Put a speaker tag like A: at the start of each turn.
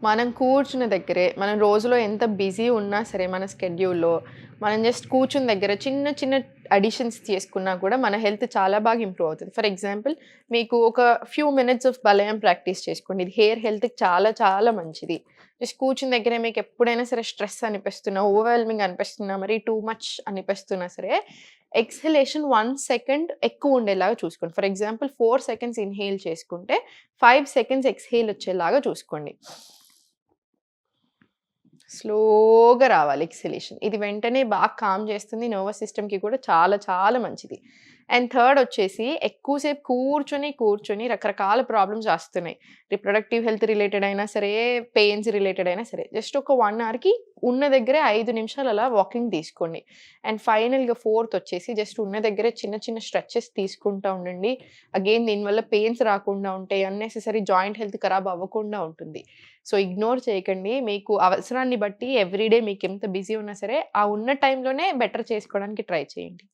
A: మనం కూర్చున్న దగ్గరే, మనం రోజులో ఎంత బిజీ ఉన్నా సరే మన స్కెడ్యూల్‌లో, మనం జస్ట్ కూర్చున్న దగ్గర చిన్న చిన్న అడిషన్స్ చేసుకున్నా కూడా మన హెల్త్ చాలా బాగా ఇంప్రూవ్ అవుతది. ఫర్ ఎగ్జాంపుల్ మీకు ఒక ఫ్యూ మినిట్స్ ఆఫ్ బలయం ప్రాక్టీస్ చేసుకోండి. ఇది హెయిర్ హెల్త్‌కి చాలా చాలా మంచిది. జస్ట్ కూర్చున్న దగ్గరే మీకు ఎప్పుడైనా సరే స్ట్రెస్ అనిపిస్తున్నా, ఓవర్‌వెల్మింగ్ అనిపిస్తున్నా, మరి టూ మచ్ అనిపిస్తున్నా సరే ఎక్స్‌హలేషన్ 1 సెకండ్ ఎక్కువ ఉండేలాగా చూసుకోండి. ఫర్ ఎగ్జాంపుల్ 4 సెకండ్స్ ఇన్‌హేల్ చేసుకుంటే 5 సెకండ్స్ ఎక్స్‌హేల్ వచ్చేలాగా చూసుకోండి. స్లోగా రావాలి ఎక్స్‌హలేషన్. ఇది వెంటనే బాగా కామ్ చేస్తుంది. నర్వస్ సిస్టమ్‌కి కూడా చాలా చాలా మంచిది. అండ్ థర్డ్ వచ్చేసి ఎక్కువ సేపు కూర్చొని రకరకాల ప్రాబ్లమ్స్ వస్తున్నాయి. రిప్రొడక్టివ్ హెల్త్ రిలేటెడ్ అయినా సరే, పెయిన్స్ రిలేటెడ్ అయినా సరే. జస్ట్ ఒక 1 అవర్‌కి ఉన్న దగ్గరే 5 నిమిషాలు అలా వాకింగ్ తీసుకోండి. అండ్ ఫైనల్‌గా ఫోర్త్ వచ్చేసి జస్ట్ ఉన్న దగ్గరే చిన్న చిన్న స్ట్రెచెస్ తీసుకుంటా ఉండండి. అగైన్ దీనివల్ల పెయిన్స్ రాకుండా ఉంటాయి. అన్నెసెసరీ జాయింట్ హెల్త్ ఖరాబ్ అవ్వకుండా ఉంటుంది. సో, ఇగ్నోర్ చేయకండి. మీకు అవసరాన్ని బట్టి ఎవ్రీడే మీకెంత బిజీ ఉన్నా సరే, ఆ ఉన్న టైంలోనే బెటర్ చేసుకోవడానికి ట్రై చేయండి.